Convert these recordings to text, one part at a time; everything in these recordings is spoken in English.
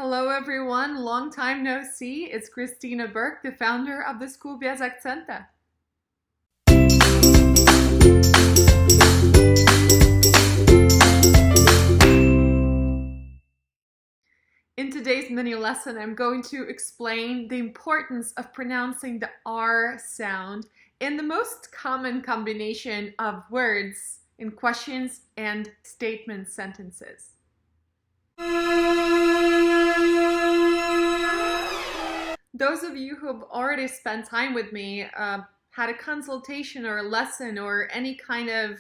Hello everyone, long time no see. It's Christina Burke, the founder of the School bez Akzente. In today's mini lesson, I'm going to explain the importance of pronouncing the R sound in the most common combination of words in questions and statement sentences. Those of you who have already spent time with me, had a consultation or a lesson or any kind of,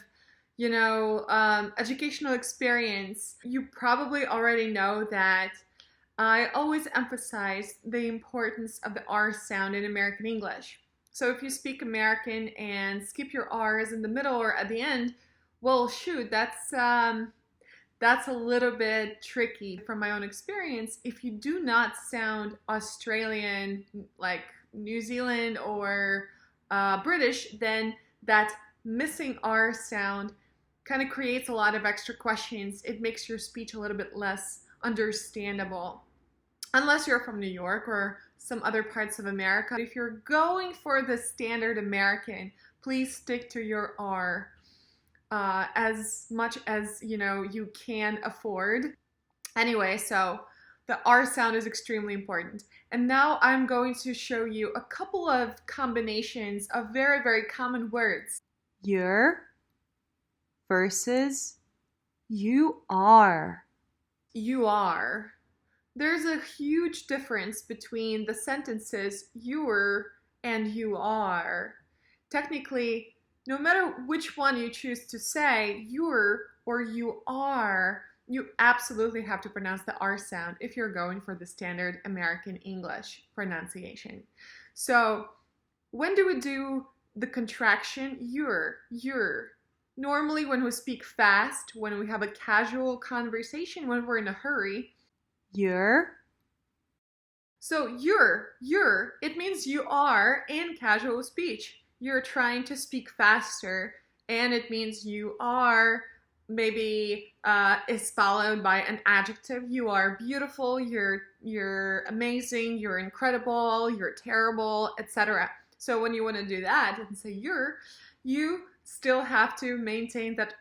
educational experience, you probably already know that I always emphasize the importance of the R sound in American English. So if you speak American and skip your R's in the middle or at the end, well, shoot, that's a little bit tricky from my own experience. If you do not sound Australian, like New Zealand or British, then that missing R sound kind of creates a lot of extra questions. It makes your speech a little bit less understandable. Unless you're from New York or some other parts of America. If you're going for the standard American, please stick to your R. As much as you can afford. Anyway, so the R sound is extremely important. And now I'm going to show you a couple of combinations of very, very common words. You're versus you are. You are. There's a huge difference between the sentences you're and you are. Technically, no matter which one you choose to say, you're or you are, you absolutely have to pronounce the R sound if you're going for the standard American English pronunciation. So when do we do the contraction you're? Normally when we speak fast, when we have a casual conversation, when we're in a hurry. You're. So you're, it means you are in casual speech. You're trying to speak faster, and it means you are maybe is followed by an adjective. You are beautiful, you're amazing, you're incredible, you're terrible, etc. So when you want to do that and say you still have to maintain that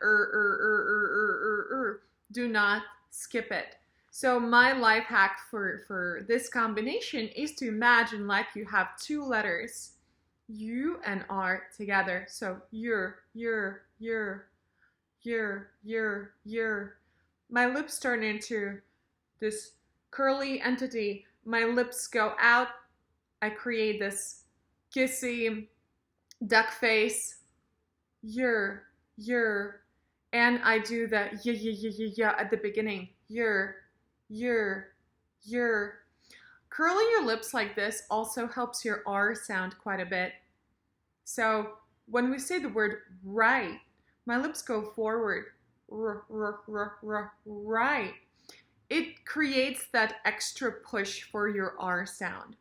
do not skip it. So my life hack for this combination is to imagine like you have two letters, U and R together. So you're. My lips turn into this curly entity. My lips go out. I create this kissy duck face. You're. And I do the yeah at the beginning. You're. Curling your lips like this also helps your R sound quite a bit. So when we say the word right, my lips go forward. Right. It creates that extra push for your R sound.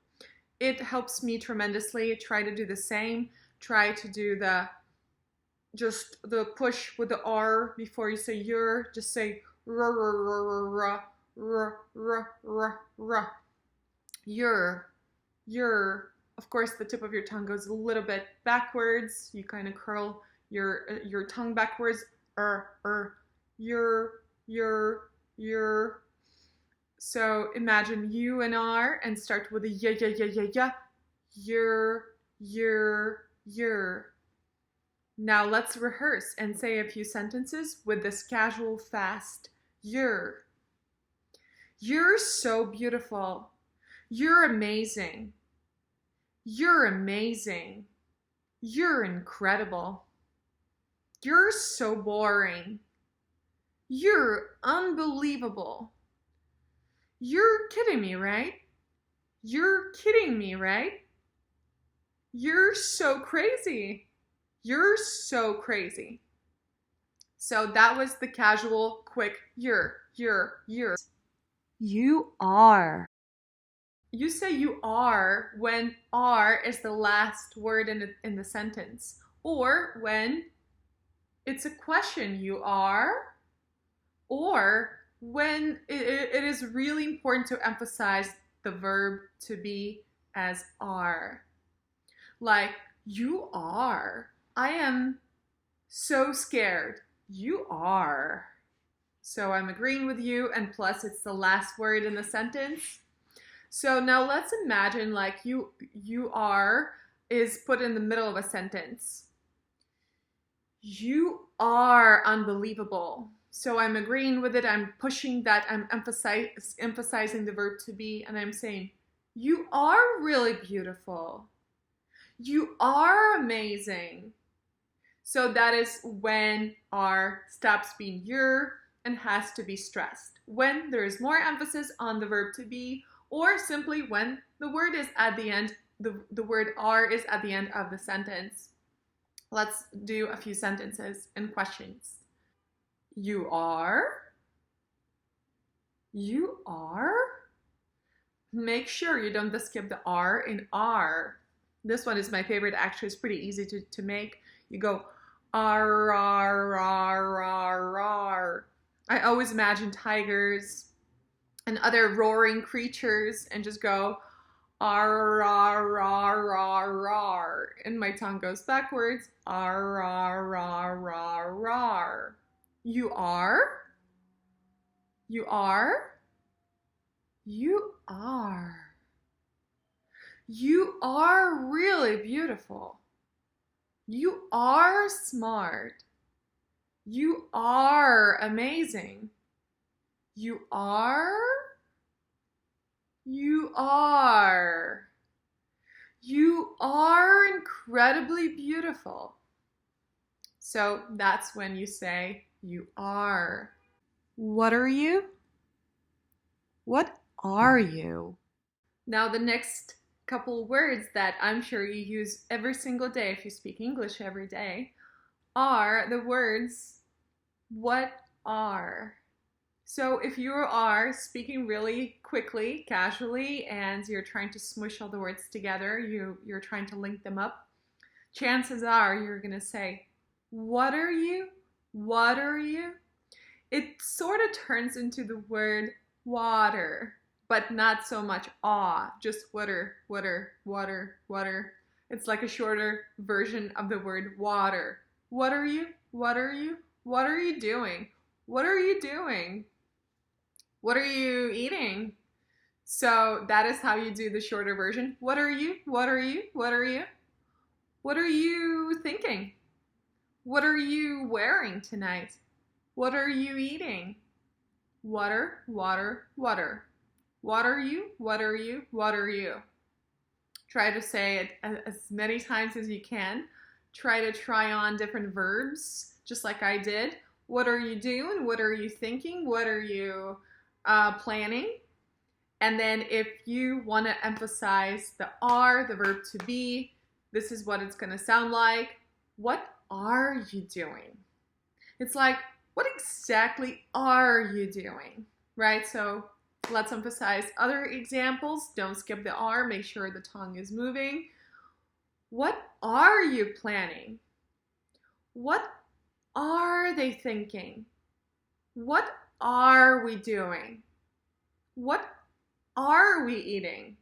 It helps me tremendously. Try to do the same. Try to do just the push with the R before you say you're. Just say you're. Of course, the tip of your tongue goes a little bit backwards. You kind of curl your tongue backwards. You're. So imagine you and R and start with a yeah. You're. Now let's rehearse and say a few sentences with this casual, fast you're. You're so beautiful. You're amazing. You're amazing. You're incredible. You're so boring. You're unbelievable. You're kidding me, right? You're kidding me, right? You're so crazy. You're so crazy. So that was the casual, quick you're. You are. You say you are when R is the last word in the sentence, or when it's a question, you are, or when it is really important to emphasize the verb to be as are. Like, you are. I am so scared. You are. So I'm agreeing with you, and plus it's the last word in the sentence. So now let's imagine like you are is put in the middle of a sentence. You are unbelievable. So I'm agreeing with it. I'm pushing that. I'm emphasizing the verb to be, and I'm saying, you are really beautiful. You are amazing. So that is when are stops being your and has to be stressed. When there is more emphasis on the verb to be, or simply when the word is at the end, the word are is at the end of the sentence. Let's do a few sentences and questions. You are? You are? Make sure you don't skip the R in are. This one is my favorite. Actually, it's pretty easy to make. You go R, R, R, R, R. I always imagine tigers and other roaring creatures and just go R, R, R, R, R. And my tongue goes backwards. R, R, R, R, R. You are? You are? You are. You are really beautiful. You are smart. You are amazing. You are? You are. You are incredibly beautiful. So that's when you say you are. What are you? What are you? Now the next couple words that I'm sure you use every single day if you speak English every day are the words what are. So if you are speaking really quickly, casually, and you're trying to smush all the words together, you're trying to link them up, chances are you're going to say, what are you? What are you? It sort of turns into the word water, but not so much awe, just water, water, water, water. It's like a shorter version of the word water. What are you? What are you? What are you doing? What are you doing? What are you eating? So that is how you do the shorter version. What are you? What are you? What are you? What are you thinking? What are you wearing tonight? What are you eating? Water, water, water. What are you? What are you? What are you? Try to say it as many times as you can. Try to try on different verbs, just like I did. What are you doing? What are you thinking? What are you planning? And then if you want to emphasize the are, the verb to be, this is what it's going to sound like. What are you doing? It's like, what exactly are you doing? Right? So let's emphasize other examples. Don't skip the are. Make sure the tongue is moving. What are you planning? What are they thinking? What are we doing? What are we eating?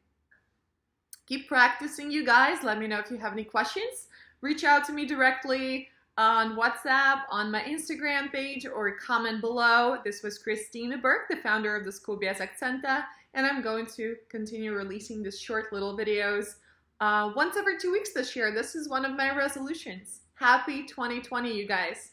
Keep practicing, you guys. Let me know if you have any questions. Reach out to me directly on WhatsApp, on my Instagram page, or comment below. This was Christine Burke, the founder of the School BS Accenta, and I'm going to continue releasing these short little videos once every 2 weeks this year. This is one of my resolutions. Happy 2020, you guys.